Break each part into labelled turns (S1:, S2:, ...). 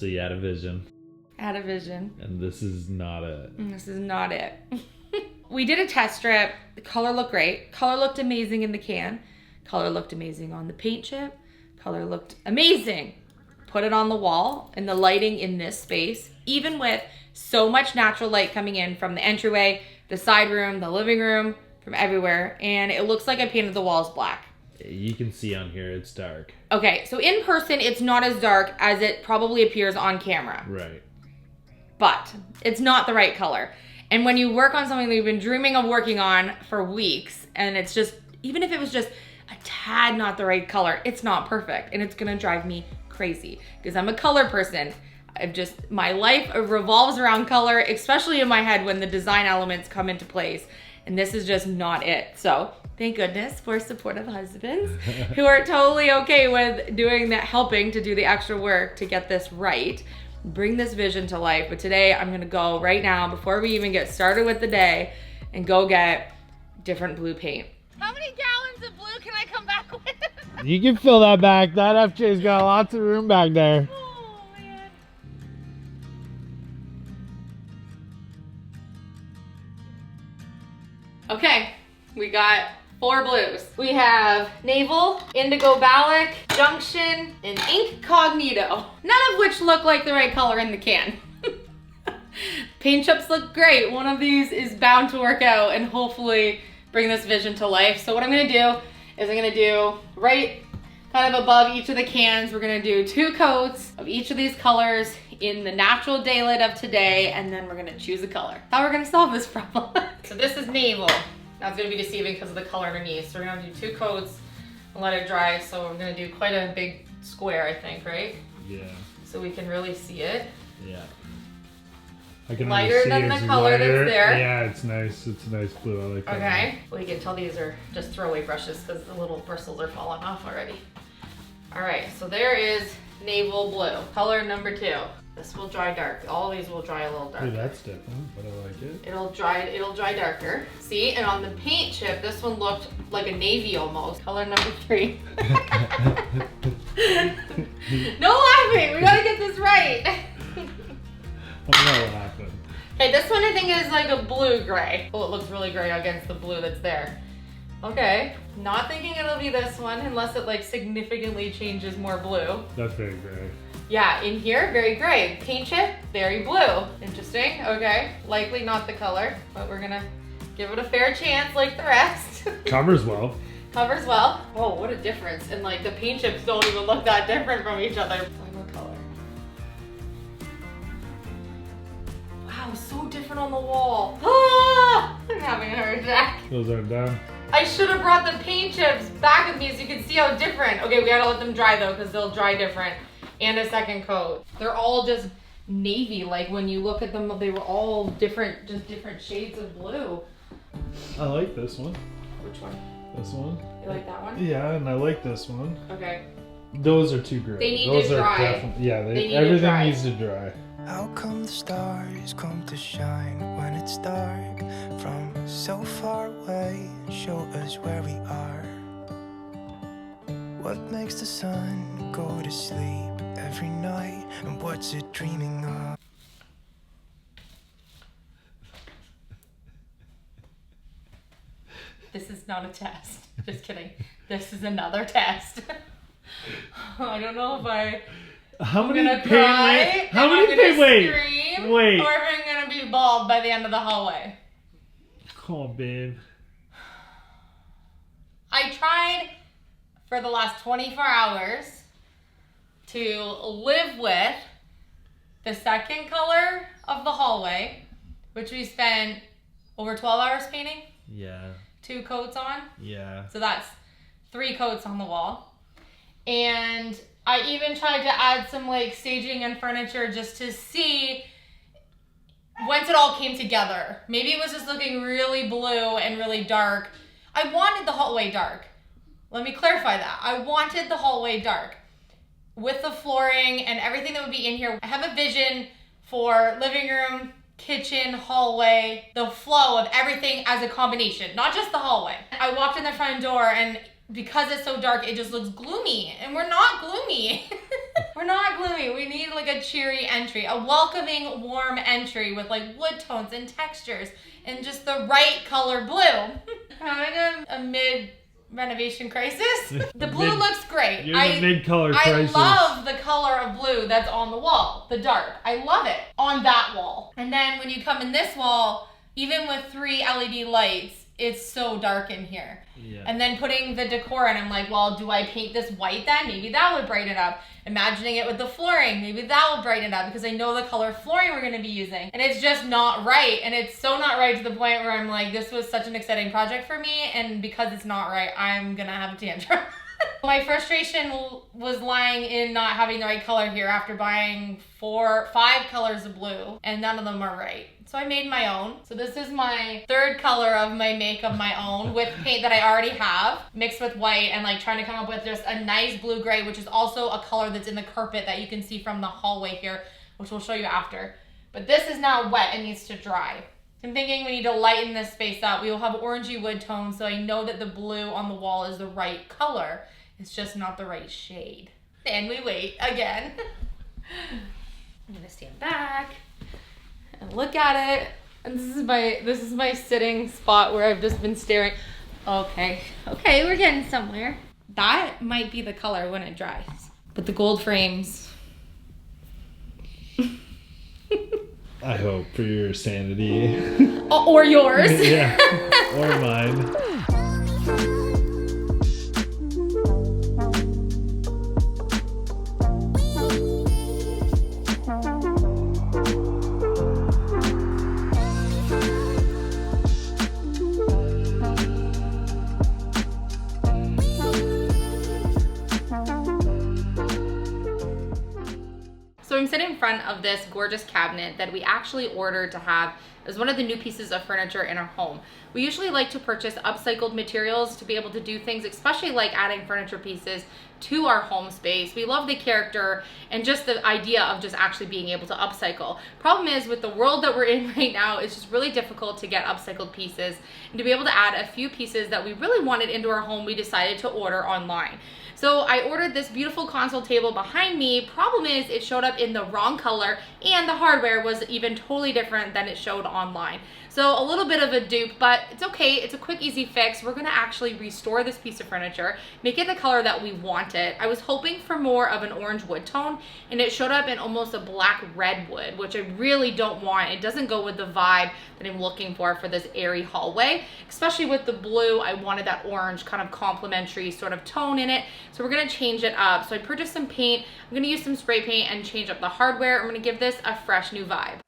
S1: So you had a vision.
S2: Had a vision.
S1: And this is not it.
S2: This is not it. We did a test strip. The color looked great. Color looked amazing in the can. Color looked amazing on the paint chip. Color looked amazing. Put it on the wall, and the lighting in this space, even with so much natural light coming in from the entryway, the side room, the living room, from everywhere, and it looks like I painted the walls black.
S1: You can see on here it's dark.
S2: Okay, so in person it's not as dark as it probably appears on camera.
S1: Right.
S2: But it's not the right color. And when you work on something that you've been dreaming of working on for weeks, and it's just, even if it was just a tad not the right color, it's not perfect, and it's gonna drive me crazy because I'm a color person. My life revolves around color, especially in my head when the design elements come into place. And this is just not it. So thank goodness for supportive husbands who are totally okay with doing that, helping to do the extra work to get this right, bring this vision to life. But today I'm gonna go right now, before we even get started with the day, and go get different blue paint. How many gallons of blue can I come back with?
S1: You can fill that back. That FJ's got lots of room back there.
S2: Oh, man. Okay, we got 4 blues. We have Naval, Indigo Balic, Junction, and Incognito. None of which look like the right color in the can. Paint chips look great. One of these is bound to work out and hopefully bring this vision to life. So what I'm gonna do is I'm gonna do right kind of above each of the cans, we're gonna do 2 coats of each of these colors in the natural daylight of today, and then we're gonna choose a color. How we're gonna solve this problem. So this is Naval. That's gonna be deceiving because of the color underneath. So we're gonna do 2 coats and let it dry. So we're gonna do quite a big square, I think, right?
S1: Yeah.
S2: So we can really see it.
S1: Yeah.
S2: I can lighter than the color that's there.
S1: Yeah, it's nice. It's a nice blue. I like that.
S2: Okay. Well, you can tell these are just throwaway brushes because the little bristles are falling off already. All right, so there is Naval Blue, color number 2. This will dry dark. All of these will dry a little darker.
S1: Ooh, that's different, but I like it.
S2: It'll dry darker. See, and on the paint chip, this one looked like a navy almost. Color number 3. No laughing, we gotta get this right.
S1: I'm not laughing.
S2: Okay, this one I think is like a blue-gray. Oh, it looks really gray against the blue that's there. Okay, not thinking it'll be this one unless it like significantly changes more blue.
S1: That's very gray.
S2: Yeah, in here, very gray. Paint chip, very blue. Interesting, okay. Likely not the color, but we're gonna give it a fair chance like the rest.
S1: Covers well.
S2: Covers well. Oh, what a difference. And like the paint chips don't even look that different from each other. What color? Wow, so different on the wall. Ah! I'm having a heart attack.
S1: Those aren't done.
S2: I should have brought the paint chips back with me so you can see how different. Okay, we gotta let them dry though, because they'll dry different. And a second coat. They're all just navy. Like when you look at them, they were all different, just different shades of blue.
S1: I like this one.
S2: Which one?
S1: This one.
S2: You like that one?
S1: Yeah, and I like this one.
S2: Okay.
S1: Those are too gray.
S2: They need
S1: Those
S2: to dry.
S1: Definitely, yeah,
S2: They need
S1: everything
S2: to dry.
S1: needs to dry.
S3: How come the stars come to shine when it's dark from so far away and show us where we are? What makes the sun go to sleep every night, and what's it dreaming of?
S2: This is not a test. Just kidding. This is another test. I don't know if
S1: How
S2: I'm
S1: many
S2: gonna
S1: paint
S2: cry,
S1: How
S2: and
S1: many
S2: I'm gonna
S1: paint wait?
S2: scream,
S1: Wait.
S2: or if I'm gonna be bald by the end of the hallway.
S1: Come on, babe.
S2: I tried for the last 24 hours to live with the second color of the hallway, which we spent over 12 hours painting.
S1: Yeah.
S2: 2 coats on.
S1: Yeah.
S2: So that's 3 coats on the wall. And I even tried to add some like staging and furniture just to see once it all came together. Maybe it was just looking really blue and really dark. I wanted the hallway dark. Let me clarify that. I wanted the hallway dark with the flooring and everything that would be in here. I have a vision for living room, kitchen, hallway, the flow of everything as a combination, not just the hallway. I walked in the front door and because it's so dark, it just looks gloomy, and we're not gloomy. We're not gloomy. We need like a cheery entry, a welcoming, warm entry with like wood tones and textures and just the right color blue. Having a mid-renovation crisis. The blue looks great.
S1: You're in the mid-color crisis.
S2: I love the color of blue that's on the wall, the dark. I love it on that wall. And then when you come in this wall, even with 3 LED lights, it's so dark in here.
S1: Yeah.
S2: And then putting the decor in, I'm like, well, do I paint this white then? Maybe that would brighten it up. Imagining it with the flooring, maybe that will brighten it up because I know the color flooring we're gonna be using. And it's just not right. And it's so not right to the point where I'm like, this was such an exciting project for me. And because it's not right, I'm gonna have a tantrum. My frustration was lying in not having the right color here after buying 5 colors of blue and none of them are right. So I made my own. So this is my 3rd color of my make of my own with paint that I already have mixed with white and like trying to come up with just a nice blue gray, which is also a color that's in the carpet that you can see from the hallway here, which we'll show you after. But this is now wet and needs to dry. I'm thinking we need to lighten this space up. We will have orangey wood tones, so I know that the blue on the wall is the right color. It's just not the right shade. And we wait again. I'm gonna stand back and look at it. And this is my sitting spot where I've just been staring. Okay, we're getting somewhere. That might be the color when it dries. But the gold frames.
S1: I hope for your sanity.
S2: Or yours.
S1: Yeah, or mine.
S2: So I'm sitting in front of this gorgeous cabinet that we actually ordered to have as one of the new pieces of furniture in our home. We usually like to purchase upcycled materials to be able to do things, especially like adding furniture pieces to our home space. We love the character and just the idea of just actually being able to upcycle. Problem is, with the world that we're in right now, it's just really difficult to get upcycled pieces. And to be able to add a few pieces that we really wanted into our home, we decided to order online. So I ordered this beautiful console table behind me. Problem is, it showed up in the wrong color and the hardware was even totally different than it showed online. So a little bit of a dupe, but it's okay. It's a quick, easy fix. We're gonna actually restore this piece of furniture, make it the color that we want it. I was hoping for more of an orange wood tone, and it showed up in almost a black red wood, which I really don't want. It doesn't go with the vibe that I'm looking for this airy hallway. Especially with the blue, I wanted that orange kind of complementary sort of tone in it. So we're gonna change it up. So I purchased some paint. I'm gonna use some spray paint and change up the hardware. I'm gonna give this a fresh new vibe.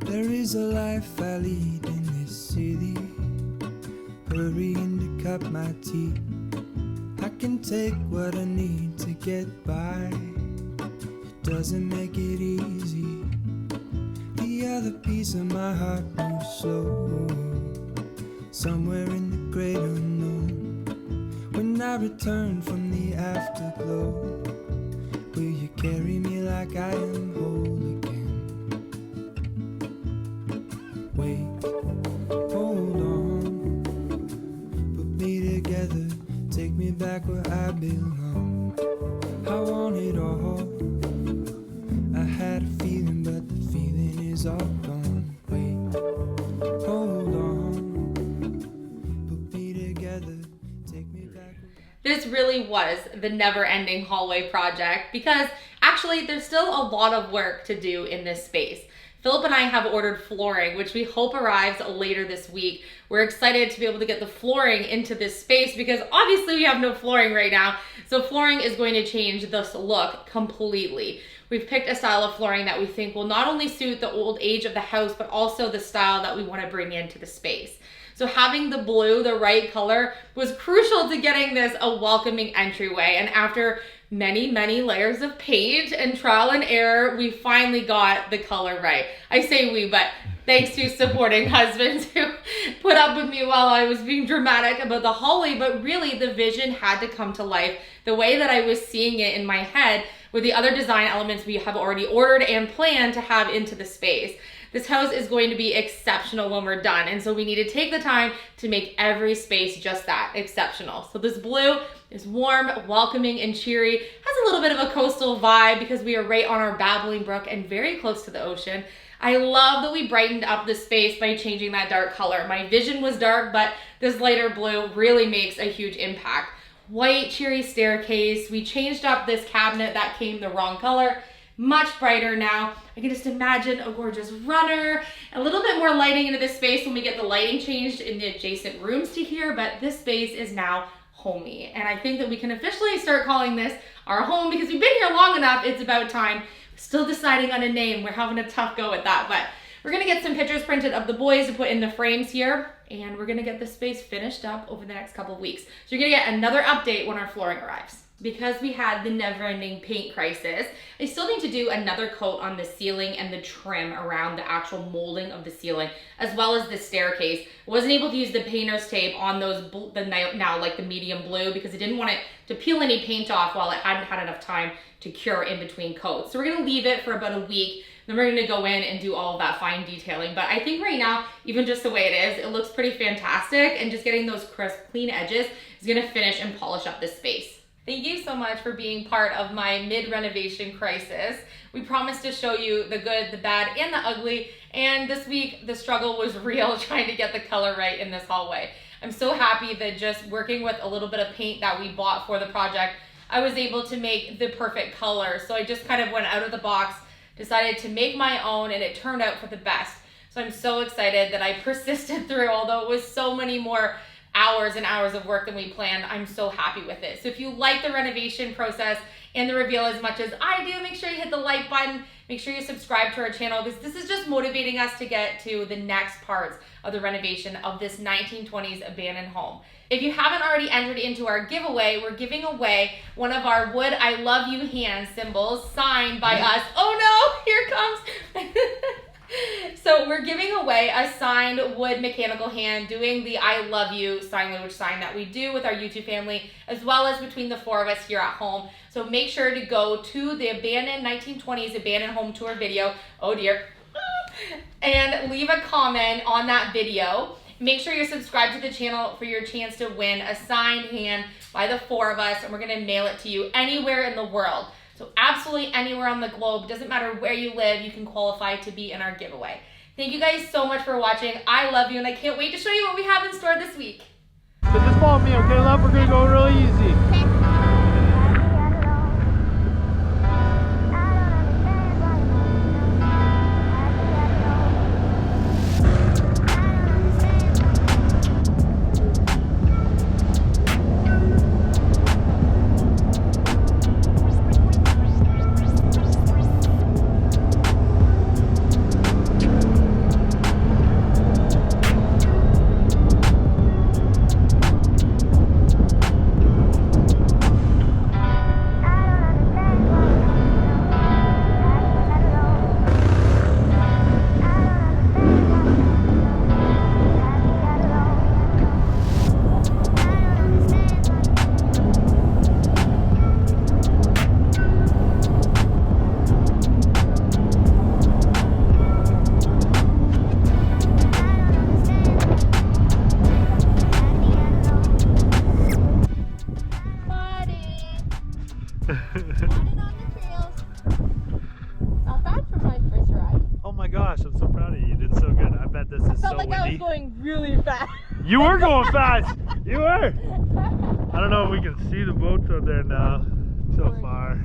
S3: There is a life I lead in this city, hurrying to cut my teeth. I can take what I need to get by. It doesn't make it easy. The other piece of my heart moves slow, somewhere in the great unknown. When I return from the afterglow, will you carry me like I am whole again? Wait, hold on, put me together, take me back where I belong. I want it all. I had a feeling, but the feeling is all gone. Wait, hold on, put me together, take me back.
S2: This really was the never-ending hallway project because actually there's still a lot of work to do in this space. Philip and I have ordered flooring, which we hope arrives later this week. We're excited to be able to get the flooring into this space because obviously we have no flooring right now. So flooring is going to change this look completely. We've picked a style of flooring that we think will not only suit the old age of the house, but also the style that we want to bring into the space. So having the blue, the right color, was crucial to getting this a welcoming entryway. And after many, many layers of paint and trial and error, we finally got the color right. I say we, but thanks to supporting husbands who put up with me while I was being dramatic about the hallway. But really, the vision had to come to life the way that I was seeing it in my head with the other design elements we have already ordered and planned to have into the space. This house is going to be exceptional when we're done, and so we need to take the time to make every space just that, exceptional. So this blue is warm, welcoming, and cheery, has a little bit of a coastal vibe because we are right on our babbling brook and very close to the ocean. I love that we brightened up the space by changing that dark color. My vision was dark, but this lighter blue really makes a huge impact. White, cheery staircase. We changed up this cabinet that came the wrong color. Much brighter now. I can just imagine a gorgeous runner, a little bit more lighting into this space when we get the lighting changed in the adjacent rooms to here, but this space is now homey. And I think that we can officially start calling this our home because we've been here long enough. It's about time. Still deciding on a name. We're having a tough go at that, but we're gonna get some pictures printed of the boys to put in the frames here, and we're gonna get the space finished up over the next couple of weeks. So you're gonna get another update when our flooring arrives. Because we had the never-ending paint crisis, I still need to do another coat on the ceiling and the trim around the actual molding of the ceiling, as well as the staircase. I wasn't able to use the painter's tape on those, now like the medium blue, because I didn't want it to peel any paint off while it hadn't had enough time to cure in between coats. So we're gonna leave it for about a week, then we're gonna go in and do all of that fine detailing. But I think right now, even just the way it is, it looks pretty fantastic, and just getting those crisp, clean edges is gonna finish and polish up this space. Thank you so much for being part of my mid-renovation crisis. We promised to show you the good, the bad, and the ugly, and this week the struggle was real trying to get the color right in this hallway. I'm so happy that just working with a little bit of paint that we bought for the project, I was able to make the perfect color. So I just kind of went out of the box, decided to make my own, and it turned out for the best. So I'm so excited that I persisted through, although it was so many more hours and hours of work than we planned. I'm so happy with it. So if you like the renovation process and the reveal as much as I do, make sure you hit the like button. Make sure you subscribe to our channel because this is just motivating us to get to the next parts of the renovation of this 1920s abandoned home. If you haven't already entered into our giveaway, we're giving away one of our wood I love you hand symbols signed by us. Oh no, here it comes. So we're giving away a signed wood mechanical hand doing the I love you sign language sign that we do with our YouTube family, as well as between the four of us here at home. So make sure to go to the abandoned 1920s abandoned home tour video. Oh dear. And leave a comment on that video. Make sure you're subscribed to the channel for your chance to win a signed hand by the four of us, and we're gonna mail it to you anywhere in the world. So absolutely anywhere on the globe, doesn't matter where you live, you can qualify to be in our giveaway. Thank you guys so much for watching. I love you, and I can't wait to show you what we have in store this week.
S1: So just follow me, okay, love? We're gonna go really easy.
S4: Oh my gosh, I'm so proud of you. You did so good. I bet this is so windy.
S5: I was going really fast.
S4: You were going fast. You were. I don't know if we can see the boats out there now. So far.